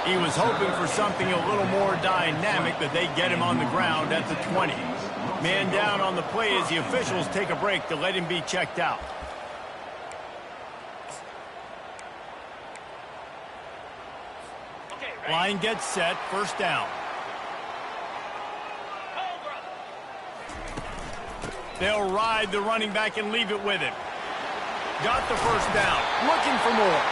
He was hoping for something a little more dynamic, but they get him on the ground at the 20. Man down on the play as the officials take a break to let him be checked out. Line gets set, first down. They'll ride the running back and leave it with him. Got the first down, looking for more.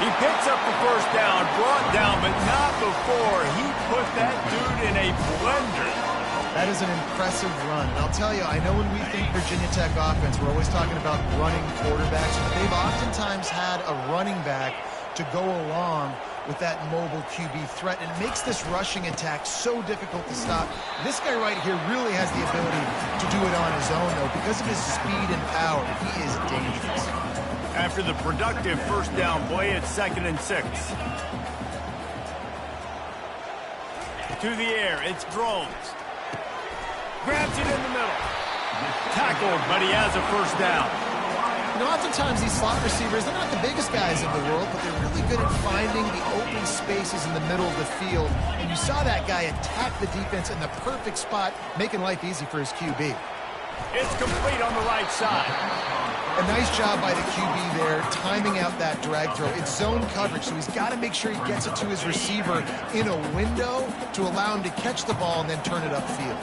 He picks up the first down, brought down, but not before he put that dude in a blender. That is an impressive run. And I'll tell you, I know when we think Virginia Tech offense, we're always talking about running quarterbacks, but they've oftentimes had a running back to go along with that mobile QB threat, and it makes this rushing attack so difficult to stop. This guy right here really has the ability to do it on his own, though. Because of his speed and power, he is dangerous. After the productive first down play, it's 2nd and 6. To the air, it's Drones. Grabs it in the middle. Tackled, but he has a first down. You know, oftentimes these slot receivers, they're not the biggest guys in the world, but they're really good at finding the open spaces in the middle of the field. And you saw that guy attack the defense in the perfect spot, making life easy for his QB. It's complete on the right side. A nice job by the QB there, timing out that drag throw. It's zone coverage, so he's got to make sure he gets it to his receiver in a window to allow him to catch the ball and then turn it upfield.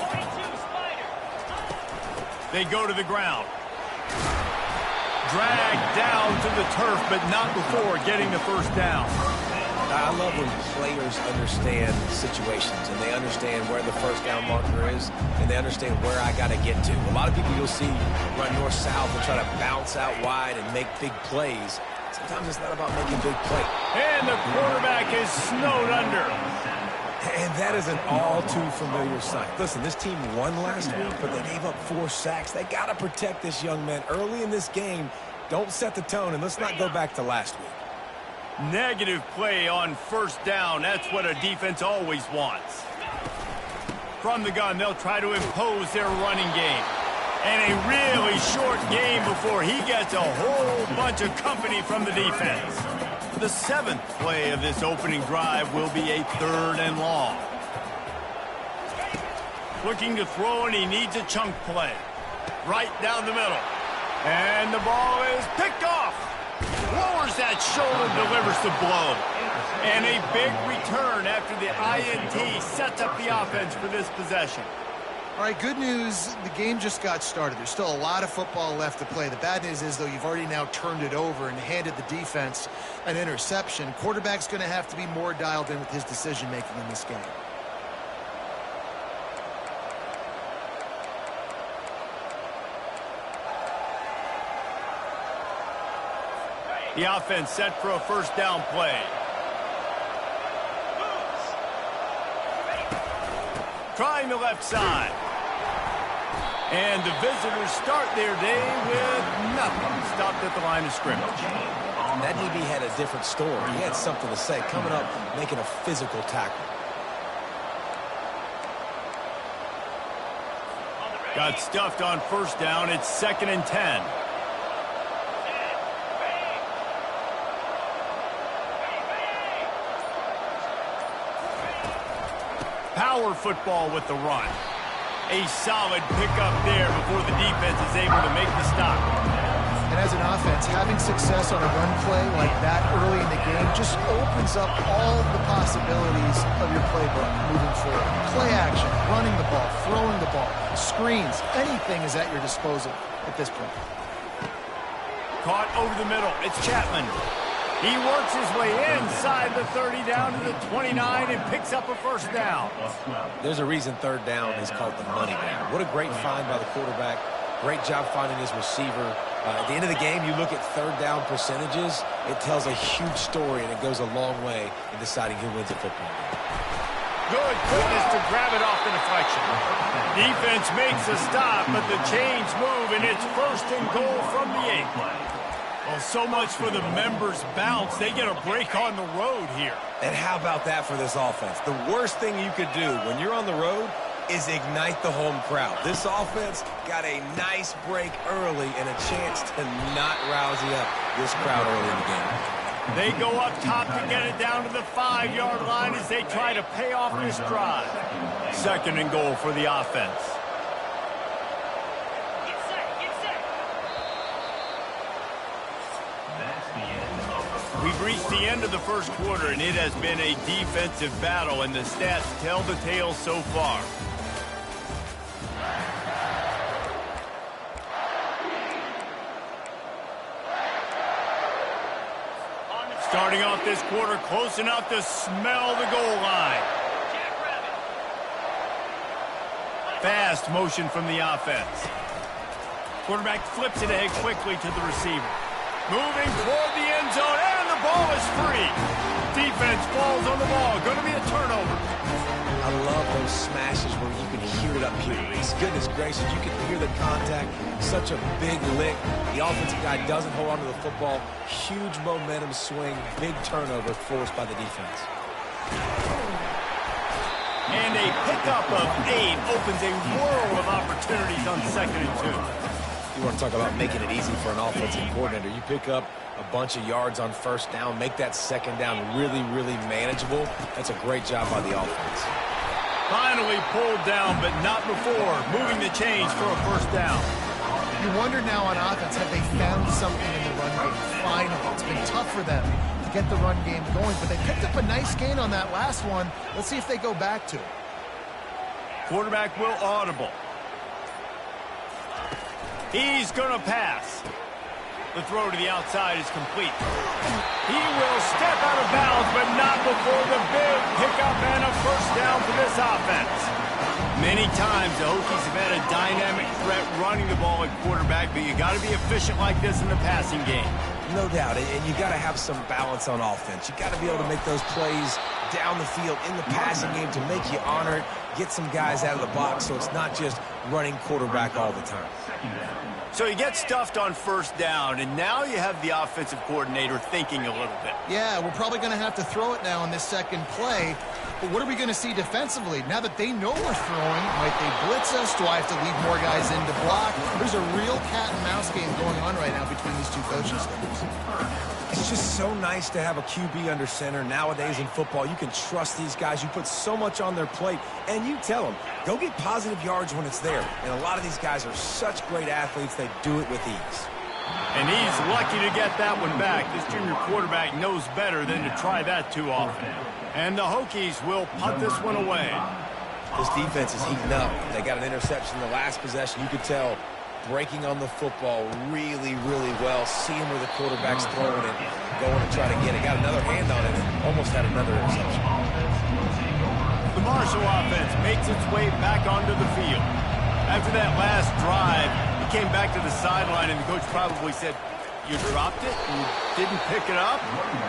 They go to the ground. Dragged down to the turf, but not before getting the first down. I love when players understand situations and they understand where the first down marker is and they understand where I got to get to. A lot of people you'll see run north-south and try to bounce out wide and make big plays. Sometimes it's not about making big plays. And the quarterback is snowed under. And that is an all-too-familiar sight. Listen, this team won last week, but they gave up 4 sacks. They got to protect this young man early in this game. Don't set the tone, and let's not go back to last week. Negative play on first down. That's what a defense always wants. From the gun, they'll try to impose their running game. And a really short game before he gets a whole bunch of company from the defense. The 7th play of this opening drive will be a 3rd and long. Looking to throw, and he needs a chunk play. Right down the middle. And the ball is picked off. Lowers that shoulder, delivers the blow. And a big return after the INT sets up the offense for this possession. All right, good news, the game just got started. There's still a lot of football left to play. The bad news is, though, you've already now turned it over and handed the defense an interception. Quarterback's going to have to be more dialed in with his decision-making in this game. The offense set for a first down play. Trying the left side. And the visitors start their day with nothing. Stopped at the line of scrimmage. That DB had a different story. He had something to say, coming up, making a physical tackle. Got stuffed on first down. It's 2nd and 10. Power football with the run. A solid pickup there before the defense is able to make the stop. And as an offense, having success on a run play like that early in the game just opens up all the possibilities of your playbook moving forward. Play action, running the ball, throwing the ball, screens, anything is at your disposal at this point. Caught over the middle. It's Chapman. He works his way inside the 30 down to the 29 and picks up a first down. There's a reason 3rd down is called the money down. What a great find by the quarterback. Great job finding his receiver. At the end of the game, you look at 3rd down percentages. It tells a huge story, and it goes a long way in deciding who wins a football game. Good quickness to grab it off the deflection. Defense makes a stop, but the chains move, and it's 1st and goal from the 8. Well, so much for the members' bounce. They get a break on the road here. And how about that for this offense? The worst thing you could do when you're on the road is ignite the home crowd. This offense got a nice break early and a chance to not rousey up this crowd early in the game. They go up top to get it down to the 5-yard line as they try to pay off this drive. 2nd and goal for the offense. We've reached the end of the first quarter, and it has been a defensive battle, and the stats tell the tale so far. Starting off this quarter close enough to smell the goal line. Fast motion from the offense. Quarterback flips it ahead quickly to the receiver. Moving toward the end zone, and the ball is free. Defense falls on the ball. Going to be a turnover. I love those smashes where you can hear it up here, Reese. Goodness gracious, you can hear the contact. Such a big lick. The offensive guy doesn't hold on to the football. Huge momentum swing. Big turnover forced by the defense. And a pickup of 8 opens a world of opportunities on 2nd and 2. You want to talk about making it easy for an offensive coordinator. You pick up a bunch of yards on 1st down, make that 2nd down really, really manageable. That's a great job by the offense. Finally pulled down, but not before moving the chains for a 1st down. You wonder now on offense, have they found something in the run game? Finally, it's been tough for them to get the run game going, but they picked up a nice gain on that last one. Let's see if they go back to it. Quarterback will audible. He's going to pass. The throw to the outside is complete. He will step out of bounds, but not before the big pickup and a 1st down for this offense. Many times the Hokies have had a dynamic threat running the ball at quarterback, but you got to be efficient like this in the passing game. No doubt, and you got to have some balance on offense. You got to be able to make those plays down the field in the passing game to make you honor it, get some guys out of the box so it's not just running quarterback all the time. So you get stuffed on 1st down, and now you have the offensive coordinator thinking a little bit. Yeah, we're probably going to have to throw it now in this 2nd play. But what are we going to see defensively? Now that they know we're throwing, might they blitz us? Do I have to leave more guys in to block? There's a real cat and mouse game going on right now between these two coaching staffs. It's just so nice to have a QB under center. Nowadays in football, you can trust these guys. You put so much on their plate, and you tell them, go get positive yards when it's there. And a lot of these guys are such great athletes, they do it with ease. And he's lucky to get that one back. This junior quarterback knows better than to try that too often. And the Hokies will punt this one away. This defense is heating up. They got an interception in the last possession. You could tell breaking on the football really, really well. Seeing where the quarterback's throwing it, going to try to get it. Got another hand on it and almost had another interception. The Marshall offense makes its way back onto the field. After that last drive, he came back to the sideline, and the coach probably said, you dropped it? You didn't pick it up?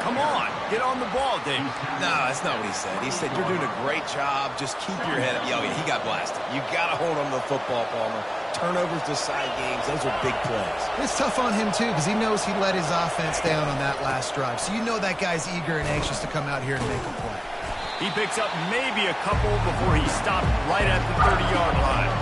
Come on, get on the ball, Dave. No, that's not what he said. He said, you're doing a great job. Just keep your head up. Yo, he got blasted. You got to hold on to the football, Palmer. Turnovers decide games. Those are big plays. It's tough on him, too, because he knows he let his offense down on that last drive. So you know that guy's eager and anxious to come out here and make a play. He picks up maybe a couple before he stopped right at the 30-yard line.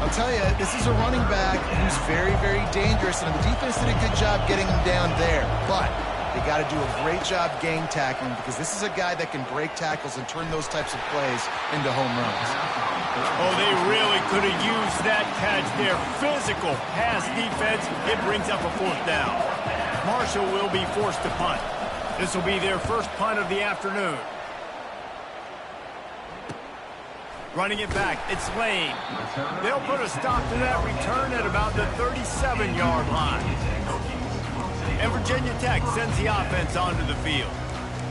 I'll tell you, this is a running back who's very, very dangerous, and the defense did a good job getting him down there. But they got to do a great job gang tackling, because this is a guy that can break tackles and turn those types of plays into home runs. Oh, they really could have used that catch there. Physical pass defense. It brings up a 4th down. Marshall will be forced to punt. This will be their first punt of the afternoon. Running it back, it's Lane. They'll put a stop to that return at about the 37-yard line. And Virginia Tech sends the offense onto the field.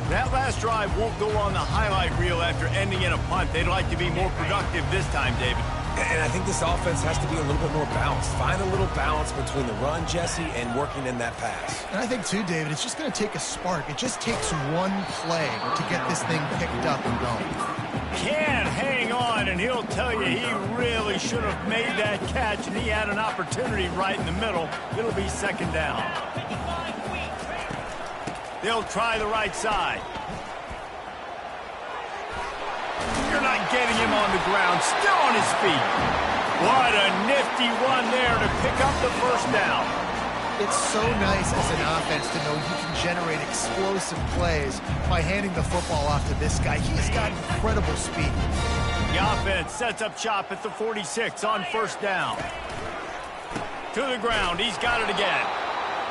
That last drive won't go on the highlight reel after ending in a punt. They'd like to be more productive this time, David. And I think this offense has to be a little bit more balanced. Find a little balance between the run, Jesse, and working in that pass. And I think, too, David, it's just going to take a spark. It just takes one play to get this thing picked up and going. Can't hang on, and he'll tell you he really should have made that catch, and he had an opportunity right in the middle. It'll be 2nd down. They'll try the right side. You're not getting him on the ground, still on his feet. What a nifty run there to pick up the 1st down. It's so nice as an offense to know you can generate explosive plays by handing the football off to this guy. He's got incredible speed. The offense sets up shop at the 46 on first down. To the ground, he's got it again.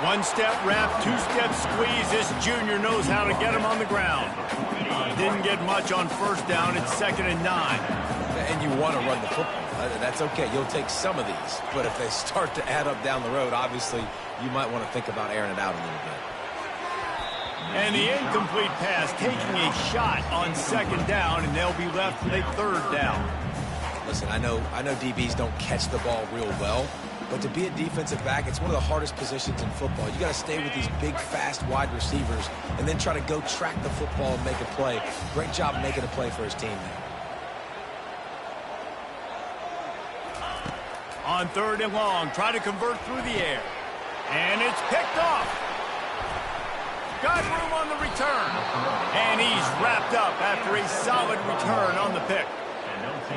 One-step wrap, two-step squeeze. This junior knows how to get him on the ground. Didn't get much on first down. It's 2nd and 9. And you want to run the football. That's okay. You'll take some of these. But if they start to add up down the road, obviously, you might want to think about airing it out a little bit. And the incomplete pass taking a shot on 2nd down, and they'll be left with a 3rd down. Listen, I know DBs don't catch the ball real well, but to be a defensive back, it's one of the hardest positions in football. You got to stay with these big, fast, wide receivers and then try to go track the football and make a play. Great job making a play for his team there. On 3rd and long, try to convert through the air. And it's picked off. Got room on the return. And he's wrapped up after a solid return on the pick.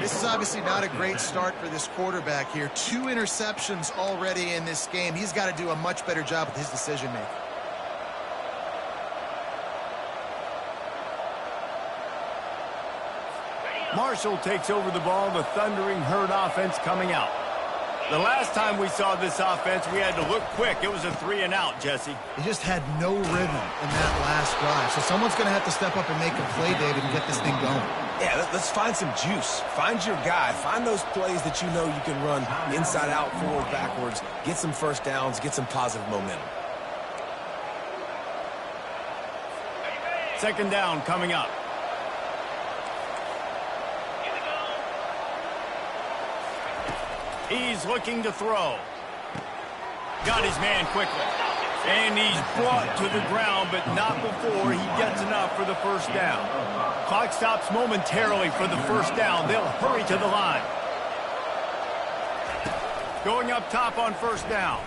This is obviously not a great start for this quarterback here. 2 interceptions already in this game. He's got to do a much better job with his decision-making. Marshall takes over the ball. The Thundering Herd offense coming out. The last time we saw this offense, we had to look quick. It was a 3-and-out, Jesse. He just had no rhythm in that last drive. So someone's going to have to step up and make a play, David, and get this thing going. Yeah, let's find some juice. Find your guy. Find those plays that you know you can run inside out, forward, backwards. Get some first downs. Get some positive momentum. 2nd down coming up. He's looking to throw. Got his man quickly. And he's brought to the ground, but not before he gets enough for the 1st down. Clock stops momentarily for the 1st down. They'll hurry to the line. Going up top on 1st down.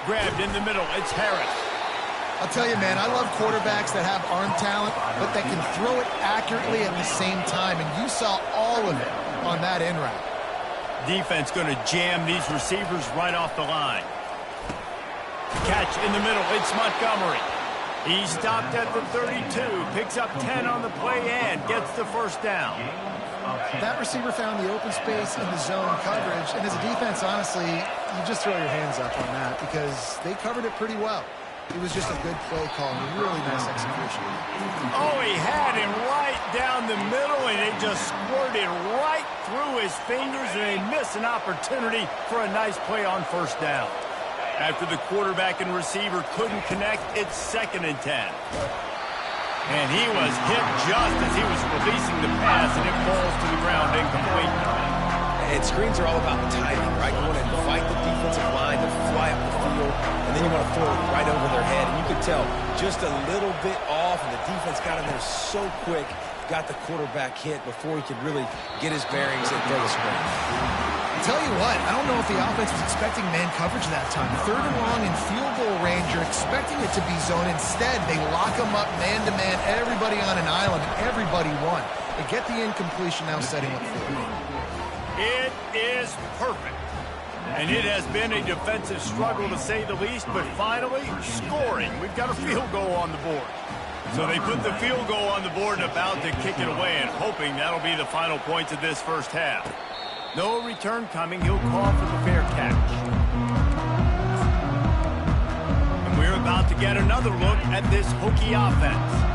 Grabbed in the middle. It's Harris. I'll tell you, man, I love quarterbacks that have arm talent, but that can throw it accurately at the same time. And you saw all of it on that in route. Defense going to jam these receivers right off the line. Catch in the middle. It's Montgomery. He stopped at the 32. Picks up 10 on the play and gets the 1st down. That receiver found the open space in the zone coverage. And as a defense, honestly, you just throw your hands up on that because they covered it pretty well. It was just a good play call and really nice execution. Oh, he had him right down the middle, and it just squirted right through his fingers, and they missed an opportunity for a nice play on 1st down. After the quarterback and receiver couldn't connect, it's 2nd and 10. And he was hit just as he was releasing the pass, and it falls to the ground incomplete. And screens are all about timing, right? You want to invite the defensive line to fly up the field, and then you want to throw it right over their head. And you could tell just a little bit off, and the defense got in there so quick, got the quarterback hit before he could really get his bearings and throw the screen. I'll tell you what, I don't know if the offense was expecting man coverage that time. 3rd and long in field goal range, you're expecting it to be zone. Instead, they lock them up man-to-man, everybody on an island, and everybody won. They get the incompletion now setting up for it. It is perfect. And it has been a defensive struggle to say the least, but finally, scoring. We've got a field goal on the board. So they put the field goal on the board and about to kick it away and hoping that'll be the final points of this 1st half. No return coming. He'll call for the fair catch. And we're about to get another look at this Hokie offense.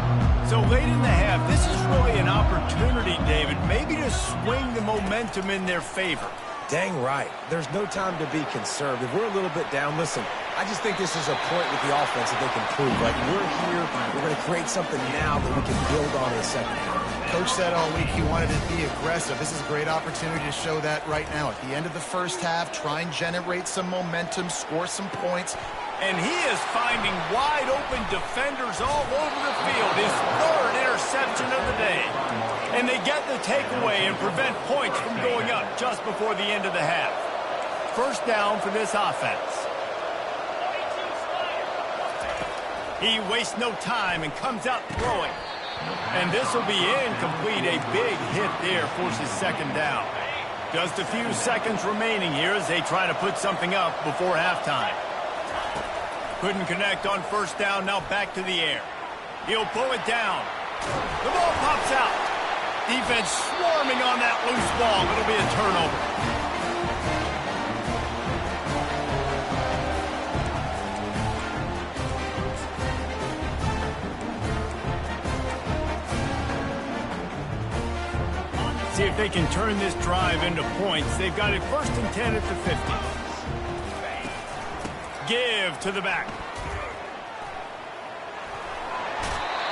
So late in the half, this is really an opportunity, David, maybe to swing the momentum in their favor. Dang right. There's no time to be conservative. We're a little bit down. Listen, I just think this is a point with the offense that they can prove. Like, we're here, we're going to create something now that we can build on in the 2nd half. Coach said all week he wanted to be aggressive. This is a great opportunity to show that right now. At the end of the 1st half, try and generate some momentum, score some points. And he is finding wide-open defenders all over the field. His 3rd interception of the day. And they get the takeaway and prevent points from going up just before the end of the half. 1st down for this offense. He wastes no time and comes out throwing. And this will be incomplete. A big hit there forces 2nd down. Just a few seconds remaining here as they try to put something up before halftime. Couldn't connect on first down, now back to the air. He'll pull it down. The ball pops out. Defense swarming on that loose ball. It'll be a turnover. See if they can turn this drive into points. They've got it 1st and 10 at the 50. Give to the back.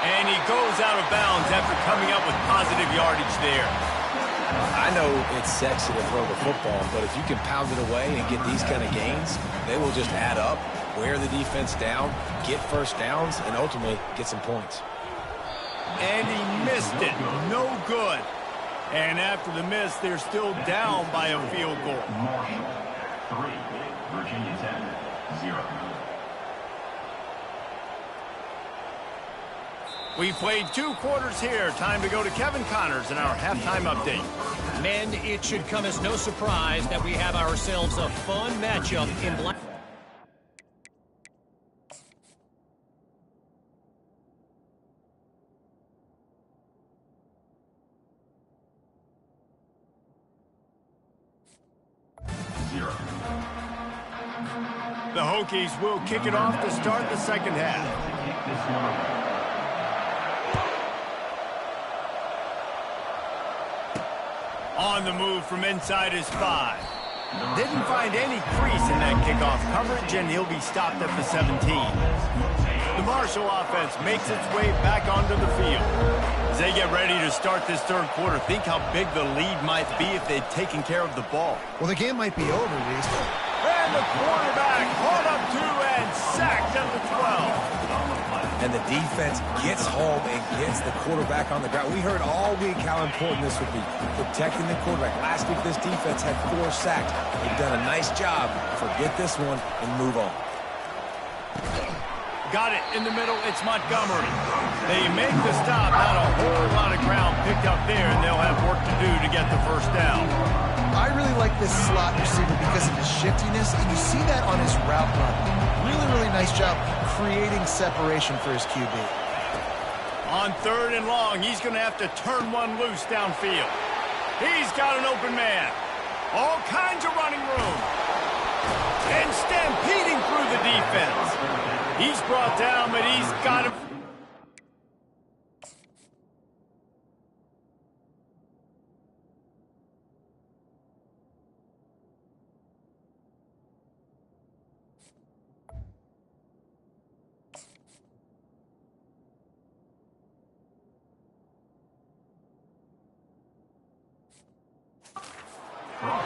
And he goes out of bounds after coming up with positive yardage there. I know it's sexy to throw the football, but if you can pound it away and get these kind of gains, they will just add up, wear the defense down, get first downs, and ultimately get some points. And he missed it. No good. And after the miss, they're still down by a field goal. Marshall, 3. Virginia Tech, 0. We played 2 quarters here. Time to go to Kevin Connors in our halftime update. Men, it should come as no surprise that we have ourselves a fun matchup in black. The Hokies will kick it off to start the second half. On the move from inside his 5. Didn't find any crease in that kickoff coverage, and he'll be stopped at the 17. The Marshall offense makes its way back onto the field. As they get ready to start this third quarter, think how big the lead might be if they'd taken care of the ball. Well, the game might be over, Reese. And the quarterback caught up to and sacked at the 12. And the defense gets home and gets the quarterback on the ground. We heard all week how important this would be, protecting the quarterback. Last week, this defense had 4 sacks. They've done a nice job. Forget this one and move on. Got it in the middle. It's Montgomery. They make the stop. Not a whole lot of ground picked up there, and they'll have work to do to get the first down. I really like this slot receiver because of his shiftiness, and you see that on his route run. Really nice job creating separation for his QB. On 3rd and long, he's going to have to turn one loose downfield. He's got an open man. All kinds of running room. And stampeding through the defense. He's brought down, but he's got him.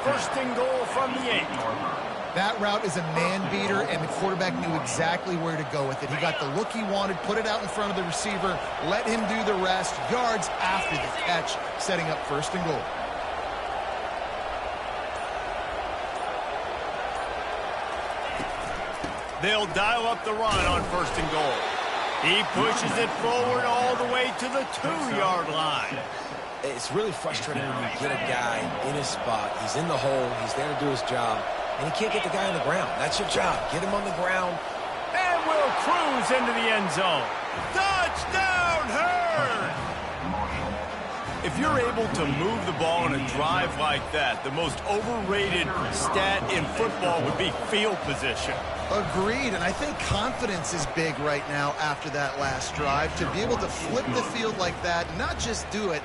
First and goal from the 8. That route is a man beater, and the quarterback knew exactly where to go with it. He got the look he wanted, put it out in front of the receiver, let him do the rest, yards after the catch, setting up first and goal. They'll dial up the run on first and goal. He pushes it forward all the way to the 2-yard line. It's really frustrating when you get a guy in his spot. He's in the hole. He's there to do his job. And he can't get the guy on the ground. That's your job. Get him on the ground. And will cruise into the end zone. Touchdown, Herd! If you're able to move the ball in a drive like that, the most overrated stat in football would be field position. Agreed, and I think confidence is big right now after that last drive. To be able to flip the field like that, not just do it,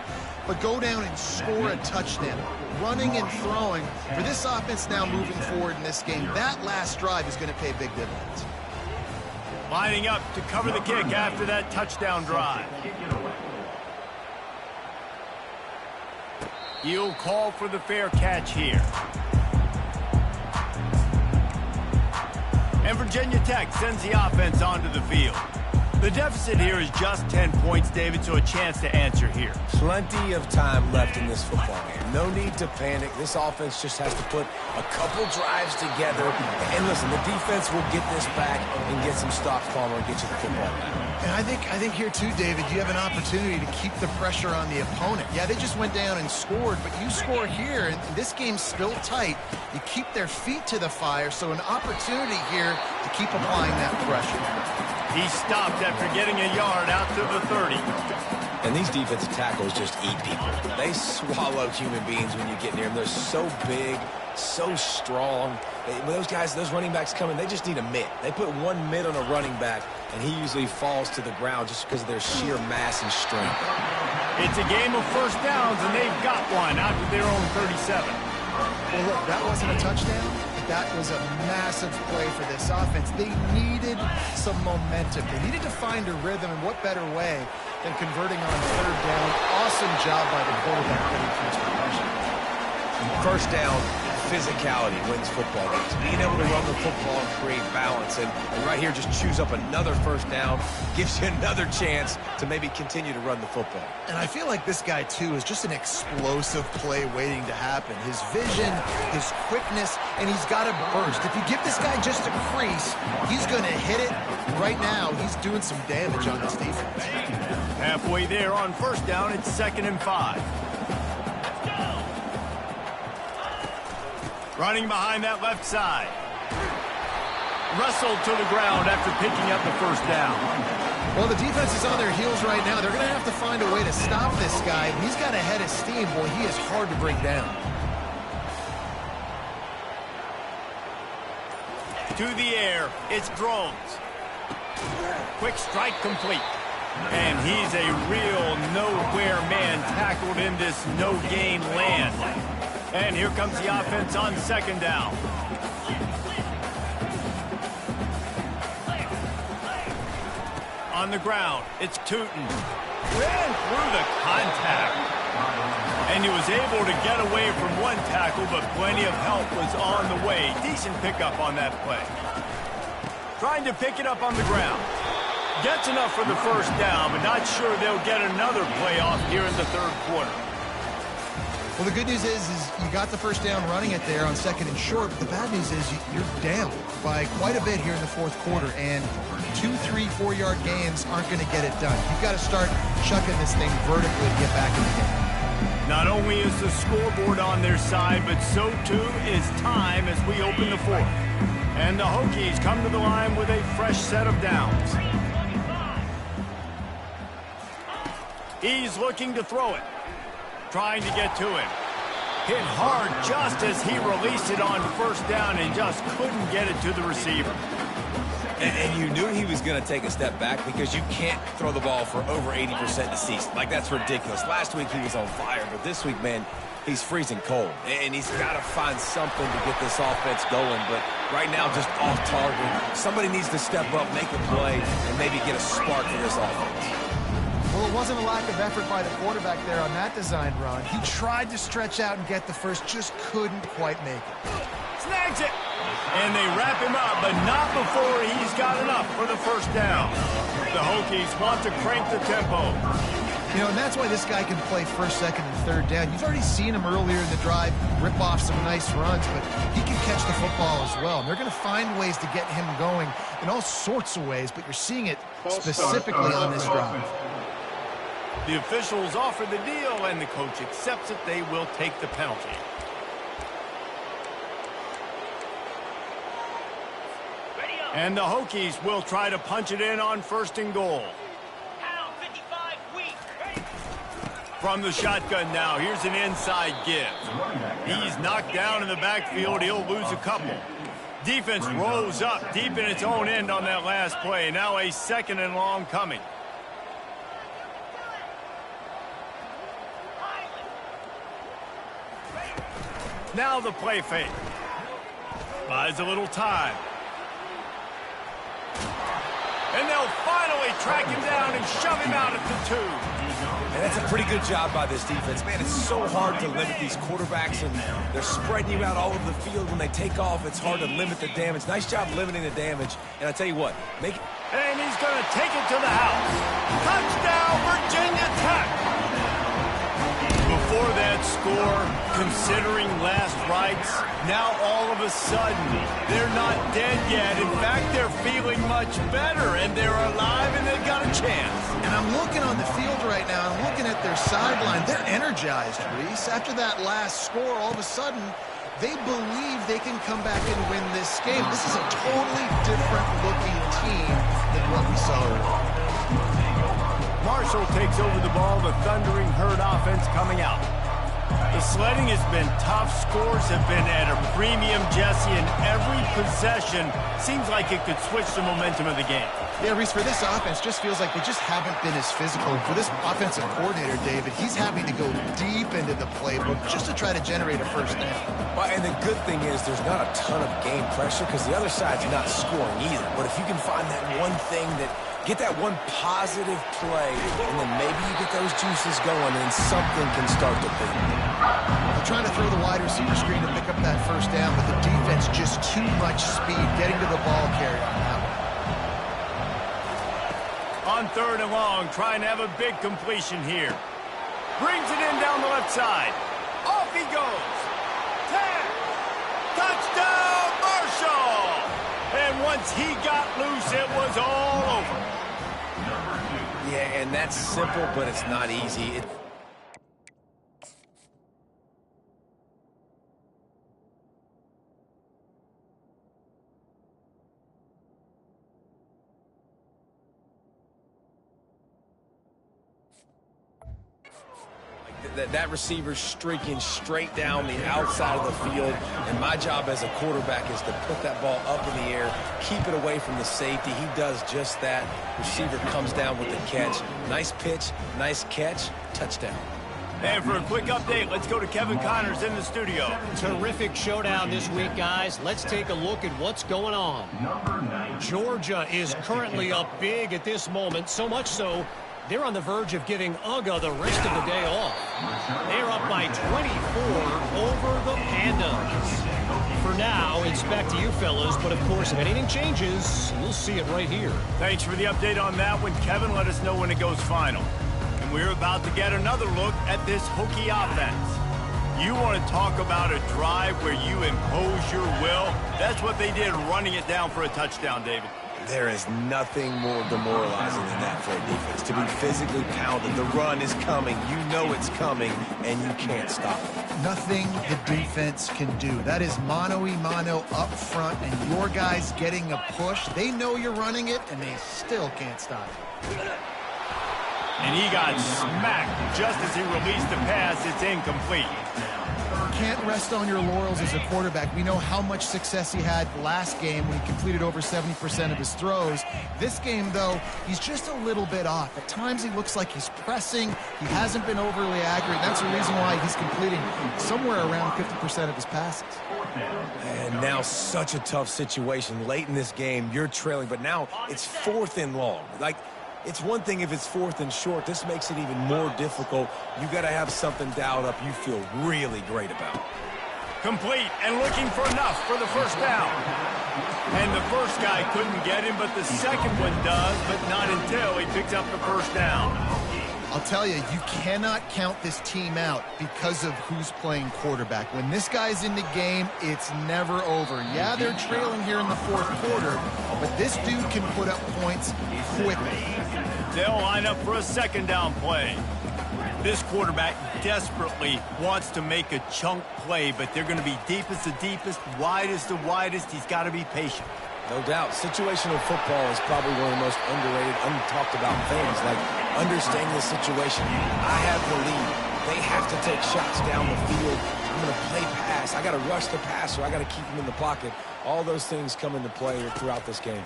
but go down and score a touchdown. Running and throwing. For this offense now moving forward in this game, that last drive is going to pay big dividends. Lining up to cover the kick after that touchdown drive. He'll call for the fair catch here. And Virginia Tech sends the offense onto the field. The deficit here is just 10 points, David, so a chance to answer here. Plenty of time left in this football game. No need to panic. This offense just has to put a couple drives together. And listen, the defense will get this back and get some stops, Palmer, and get you the football back. And I think here too, David, you have an opportunity to keep the pressure on the opponent. Yeah, they just went down and scored, but you score here, and this game's still tight. You keep their feet to the fire, so an opportunity here to keep applying that pressure. He stopped after getting a yard out to the 30. And these defensive tackles just eat people. They swallow human beings when you get near them. They're so big, so strong. When those guys, those running backs come in, they just need a mitt. They put one mitt on a running back, and he usually falls to the ground just because of their sheer mass and strength. It's a game of first downs, and they've got one out to their own 37. Well, look, that wasn't a touchdown. That was a massive play for this offense. They needed some momentum. They needed to find a rhythm, and what better way than converting on third down. Awesome job by the quarterback getting through his progression. First down, physicality wins football games. Being able to run the football and create balance. And right here, just choose up another first down, gives you another chance to maybe continue to run the football. And I feel like this guy, too, is just an explosive play waiting to happen. His vision, his quickness, and he's got a burst. If you give this guy just a crease, he's going to hit it. Right now, he's doing some damage on this defense. Halfway there on first down, it's 2nd and 5. Running behind that left side. Wrestled to the ground after picking up the first down. Well, the defense is on their heels right now. They're going to have to find a way to stop this guy. He's got a head of steam. Boy, he is hard to bring down. To the air, it's Drones. Quick strike complete. And he's a real nowhere man tackled in this no-gain land. And here comes the offense on 2nd down. On the ground, it's Tootin. Ran through the contact. And he was able to get away from one tackle, but plenty of help was on the way. Decent pickup on that play. Trying to pick it up on the ground. Gets enough for the first down, but not sure they'll get another play off here in the third quarter. Well, the good news is you got the first down running it there on 2nd and short, but the bad news is you're down by quite a bit here in the fourth quarter, and 2, 3, 4-yard gains aren't going to get it done. You've got to start chucking this thing vertically to get back in the game. Not only is the scoreboard on their side, but so too is time as we open the fourth. And the Hokies come to the line with a fresh set of downs. He's looking to throw it. Trying to get to him. Hit hard just as he released it on first down and just couldn't get it to the receiver. And you knew he was going to take a step back because you can't throw the ball for over 80% this season. Like, that's ridiculous. Last week he was on fire, but this week, man, he's freezing cold. And he's got to find something to get this offense going. But right now, just off target. Somebody needs to step up, make a play, and maybe get a spark for this offense. Well, it wasn't a lack of effort by the quarterback there on that design run. He tried to stretch out and get the first, just couldn't quite make it. Snags it! And they wrap him up, but not before he's got enough for the first down. The Hokies want to crank the tempo. You know, and that's why this guy can play first, second, and third down. You've already seen him earlier in the drive rip off some nice runs, but he can catch the football as well. And they're going to find ways to get him going in all sorts of ways, but you're seeing it specifically on this drive. The officials offer the deal, and the coach accepts it. They will take the penalty. And the Hokies will try to punch it in on 1st and goal. From the shotgun now, here's an inside give. He's knocked down in the backfield. He'll lose a couple. Defense rolls up deep in its own end on that last play. Now a 2nd and long coming. Now the play fake. Buys a little time. And they'll finally track him down and shove him out at the 2. And that's a pretty good job by this defense. Man, it's so hard to limit these quarterbacks, and they're spreading you out all over the field. When they take off, it's hard to limit the damage. Nice job limiting the damage. And I tell you what, make And he's going to take it to the house. Touchdown, Virginia Tech! Before that score, considering last rites, now all of a sudden, they're not dead yet. In fact, they're feeling much better, and they're alive, and they've got a chance. And I'm looking on the field right now, I'm looking at their sideline. They're energized, Reese. After that last score, all of a sudden, they believe they can come back and win this game. This is a totally different-looking team than what we saw earlier. Marshall takes over the ball, the Thundering Herd offense coming out. The sledding has been tough. Scores have been at a premium, Jesse, and every possession seems like it could switch the momentum of the game. Yeah, Reese, for this offense, just feels like they just haven't been as physical. For this offensive coordinator, David, he's having to go deep into the playbook just to try to generate a first down. Well, and the good thing is there's not a ton of game pressure because the other side's not scoring either. But if you can find that one thing that get that one positive play, and then maybe you get those juices going, and something can start to build. They're trying to throw the wide receiver screen to pick up that first down, but the defense just too much speed getting to the ball carrier on that one. On 3rd and long, trying to have a big completion here. Brings it in down the left side. Off he goes. 10. Touchdown, Marshall! And once he got loose, it was all over. Yeah, and that's simple, but it's not easy. That receiver's streaking straight down the outside of the field, and my job as a quarterback is to put that ball up in the air, keep it away from the safety. He does just that. Receiver comes down with the catch. Nice pitch, nice catch, touchdown. And for a quick update, let's go to Kevin Connors in the studio. Terrific showdown this week, guys. Let's take a look at what's going on. Georgia is currently up big at this moment, so much so they're on the verge of giving UGA the rest of the day off. They're up by 24 over the Pandas. For now, it's back to you fellas, but of course, if anything changes, we'll see it right here. Thanks for the update on that one, Kevin. Let us know when it goes final. And we're about to get another look at this Hokie offense. You want to talk about a drive where you impose your will? That's what they did, running it down for a touchdown, David. There is nothing more demoralizing than that for a defense. To be physically pounded, the run is coming, you know it's coming, and you can't stop it. Nothing the defense can do. That is mano-a-mano up front, and your guys getting a push. They know you're running it, and they still can't stop it. And he got smacked just as he released the pass. It's incomplete. Can't rest on your laurels as a quarterback. We know how much success he had last game when he completed over 70% of his throws. This game, though, he's just a little bit off. At times, he looks like he's pressing. He hasn't been overly accurate. That's the reason why he's completing somewhere around 50% of his passes. And now such a tough situation. Late in this game, you're trailing, but now it's 4th and long. It's one thing if it's 4th and short. This makes it even more difficult. You got to have something dialed up you feel really great about. Complete and looking for enough for the first down. And the first guy couldn't get him, but the second one does, but not until he picks up the first down. I'll tell you, you cannot count this team out because of who's playing quarterback. When this guy's in the game, it's never over. Yeah, they're trailing here in the 4th quarter, but this dude can put up points quickly. They'll line up for a second down play. This quarterback desperately wants to make a chunk play, but they're going to be deepest the deepest, widest the widest. He's got to be patient. No doubt. Situational football is probably one of the most underrated, untalked about things. Like understanding the situation. I have the lead. They have to take shots down the field. I'm going to play pass. I got to rush the passer. I got to keep him in the pocket. All those things come into play throughout this game.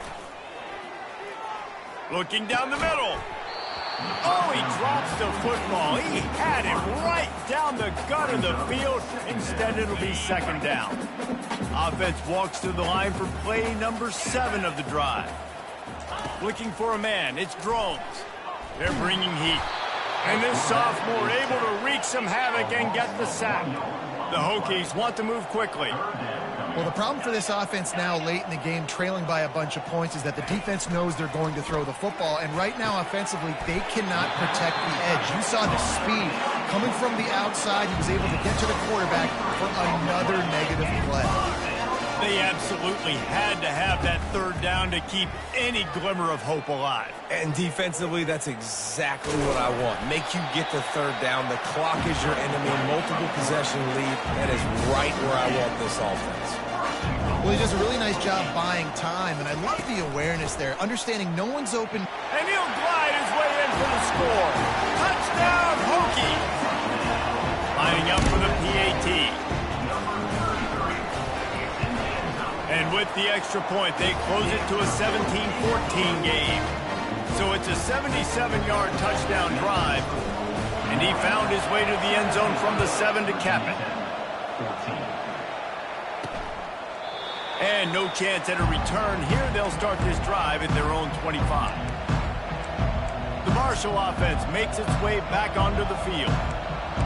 Looking down the middle. Oh, he drops the football. He had it right down the gut of the field. Instead, it'll be second down. Offense walks to the line for play number 7 of the drive. Looking for a man. It's Drones. They're bringing heat. And this sophomore able to wreak some havoc and get the sack. The Hokies want to move quickly. Well, the problem for this offense now late in the game, trailing by a bunch of points, is that the defense knows they're going to throw the football. And right now, offensively, they cannot protect the edge. You saw the speed coming from the outside. He was able to get to the quarterback for another negative play. They absolutely had to have that third down to keep any glimmer of hope alive. And defensively, that's exactly what I want. Make you get the third down. The clock is your enemy. Multiple possession lead. That is right where I want this offense. Well, he does a really nice job buying time, and I love the awareness there, understanding no one's open. And he'll glide his way in for the score. Touchdown, Hokies! Lining up for the PAT. And with the extra point, they close it to a 17-14 game. So it's a 77-yard touchdown drive. And he found his way to the end zone from the 7 to cap it. And no chance at a return. Here they'll start this drive at their own 25. The Marshall offense makes its way back onto the field.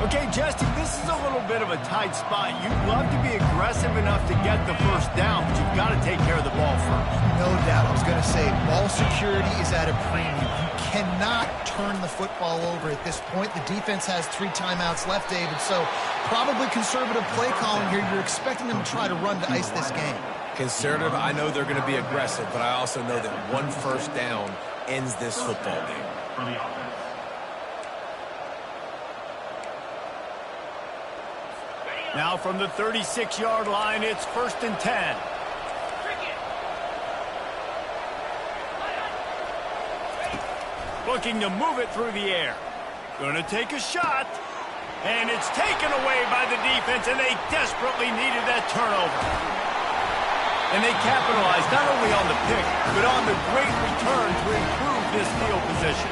Okay, Jesse, this is a little bit of a tight spot. You'd love to be aggressive enough to get the first down, but you've got to take care of the ball first. No doubt. I was going to say, ball security is at a premium. You cannot turn the football over at this point. The defense has 3 timeouts left, David, so probably conservative play calling here. You're expecting them to try to run to ice this game. Conservative, I know they're going to be aggressive, but I also know that one first down ends this football game. For the offense. Now from the 36-yard line, it's 1st and 10. Looking to move it through the air. Going to take a shot. And it's taken away by the defense, and they desperately needed that turnover. And they capitalized not only on the pick, but on the great return to improve this field position.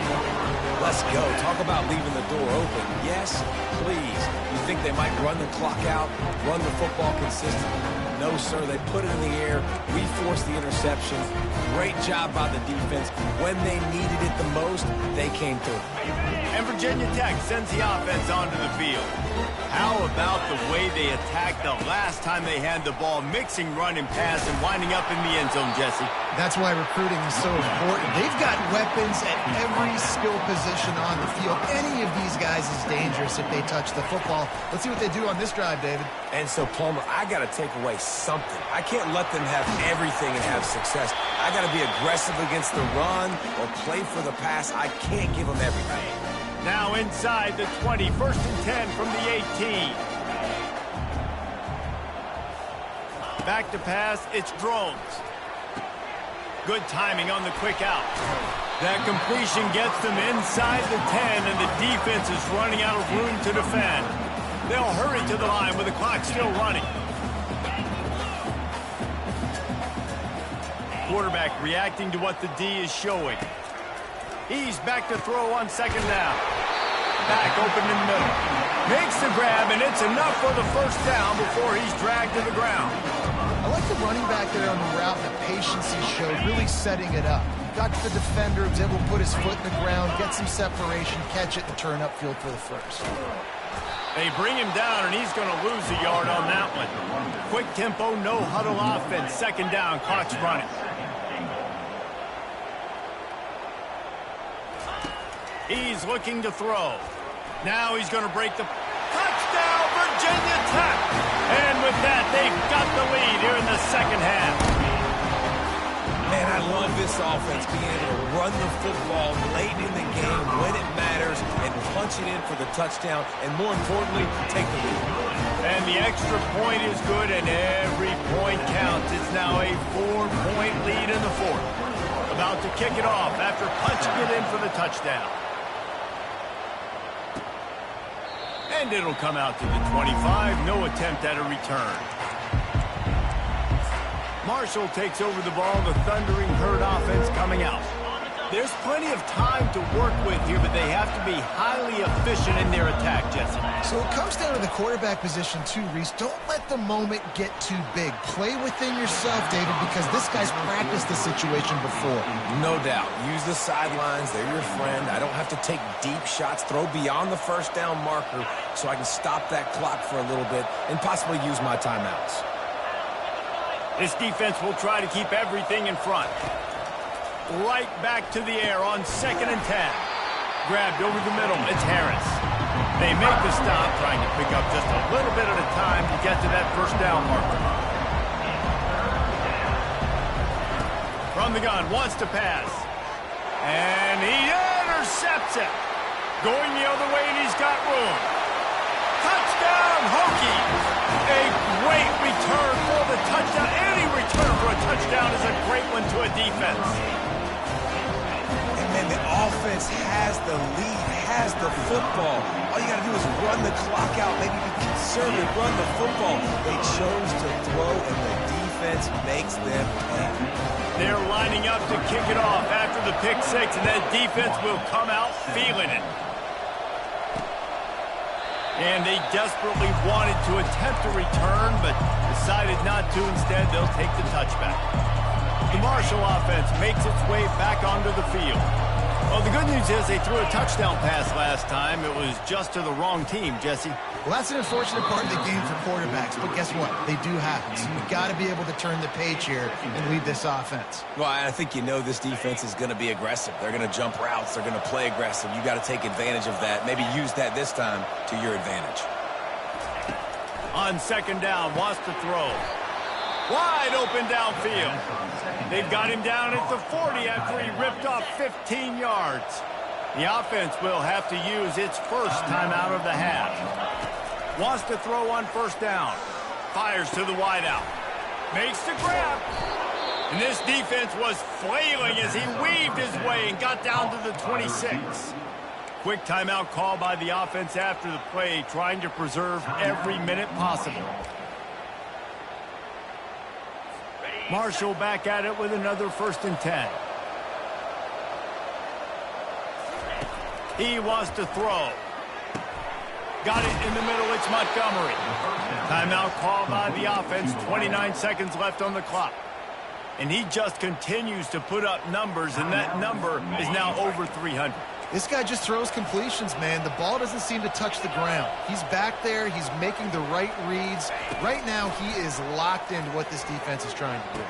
Let's go. Talk about leaving the door open. Yes, please. You think they might run the clock out, run the football consistently? No, sir. They put it in the air. We forced the interception. Great job by the defense. When they needed it the most, they came through. And Virginia Tech sends the offense onto the field. How about the way they attacked the last time they had the ball, mixing run and pass and winding up in the end zone, Jesse? That's why recruiting is so important. They've got weapons at every skill position on the field. Any of these guys is dangerous if they touch the football. Let's see what they do on this drive, David. And so, Palmer, I got to take away something. I can't let them have everything and have success. I got to be aggressive against the run or play for the pass. I can't give them everything. Now inside the 20, 1st and 10 from the 18. Back to pass, it's Drones. Good timing on the quick out. That completion gets them inside the 10, and the defense is running out of room to defend. They'll hurry to the line with the clock still running. Quarterback reacting to what the D is showing. He's back to throw on 2nd down. Back open in the middle. Makes the grab, and it's enough for the first down before he's dragged to the ground. I like the running back there on the route and the patience he showed, really setting it up. Got to the defender, was able to put his foot in the ground, get some separation, catch it, and turn upfield for the first. They bring him down, and he's going to lose a yard on that one. Quick tempo, no huddle offense. 2nd down, clock's running. He's looking to throw. Now he's going to break the touchdown, Virginia Tech. And with that, they've got the lead here in the 2nd half. Man, I love this offense being able to run the football late in the game when it matters and punch it in for the touchdown, and more importantly, take the lead. And the extra point is good, and every point counts. It's now a 4-point lead in the 4th. About to kick it off after punching it in for the touchdown. And it'll come out to the 25. No attempt at a return. Marshall takes over the ball. The Thundering Herd offense coming out. There's plenty of time to work with here, but they have to be highly efficient in their attack, Jesse. So it comes down to the quarterback position too, Reese. Don't let the moment get too big. Play within yourself, David, because this guy's practiced the situation before. No doubt. Use the sidelines. They're your friend. I don't have to take deep shots, throw beyond the first down marker so I can stop that clock for a little bit and possibly use my timeouts. This defense will try to keep everything in front. Right back to the air on 2nd and 10. Grabbed over the middle. It's Harris. They make the stop, trying to pick up just a little bit at a time to get to that first down marker. From the gun, wants to pass. And he intercepts it. Going the other way, and he's got room. Touchdown, Hokies! A great return for the touchdown. Any return for a touchdown is a great one to a defense. And man, the offense has the lead, has the football. All you got to do is run the clock out, maybe be conservative, run the football. They chose to throw, and the defense makes them pay. They're lining up to kick it off after the pick six, and that defense will come out feeling it. And they desperately wanted to attempt a return, but decided not to. Instead, they'll take the touchback. The Marshall offense makes its way back onto the field. Well, the good news is they threw a touchdown pass last time. It was just to the wrong team, Jesse. Well, that's an unfortunate part of the game for quarterbacks, but guess what? They do happen. So you've got to be able to turn the page here and lead this offense. Well, I think you know this defense is going to be aggressive. They're going to jump routes. They're going to play aggressive. You got to take advantage of that. Maybe use that this time to your advantage. On 2nd down, wants to throw. Wide open downfield. They've got him down at the 40 after he ripped off 15 yards. The offense will have to use its first timeout of the half. Wants to throw on 1st down. Fires to the wideout. Makes the grab. And this defense was flailing as he weaved his way and got down to the 26. Quick timeout call by the offense after the play, trying to preserve every minute possible. Marshall back at it with another 1st and 10. He wants to throw. Got it in the middle. It's Montgomery. Timeout call by the offense. 29 seconds left on the clock. And he just continues to put up numbers, and that number is now over 300. This guy just throws completions, man. The ball doesn't seem to touch the ground. He's back there. He's making the right reads. Right now, he is locked into what this defense is trying to do.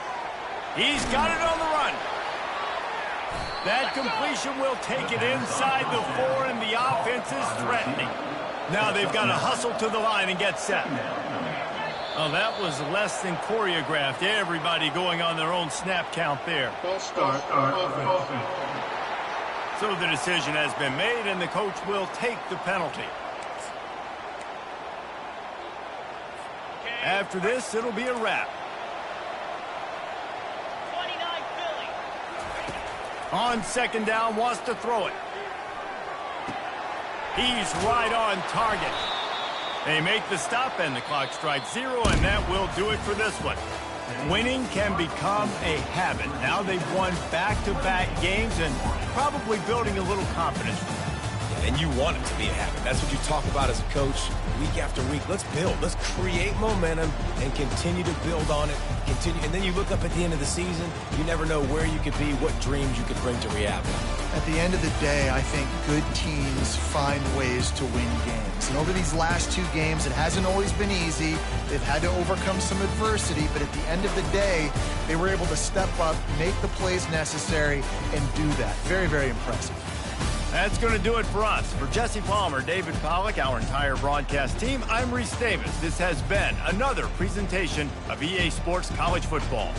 He's got it on the run. That completion will take it inside the 4, and the offense is threatening. Now they've got to hustle to the line and get set. Oh, that was less than choreographed. Everybody going on their own snap count there. False start offense. So the decision has been made, and the coach will take the penalty. After this, it'll be a wrap. 29 Philly. On 2nd down, wants to throw it. He's right on target. They make the stop, and the clock strikes 0, and that will do it for this one. Winning can become a habit. Now they've won back-to-back games and probably building a little confidence. And you want it to be a habit. That's what you talk about as a coach week after week. Let's build. Let's create momentum and continue to build on it. And then you look up at the end of the season, you never know where you could be, what dreams you could bring to reality. At the end of the day, I think good teams find ways to win games. And over these last 2 games, it hasn't always been easy. They've had to overcome some adversity, but at the end of the day, they were able to step up, make the plays necessary, and do that. Very, very impressive. That's going to do it for us. For Jesse Palmer, David Pollack, our entire broadcast team, I'm Reese Davis. This has been another presentation of EA Sports College Football.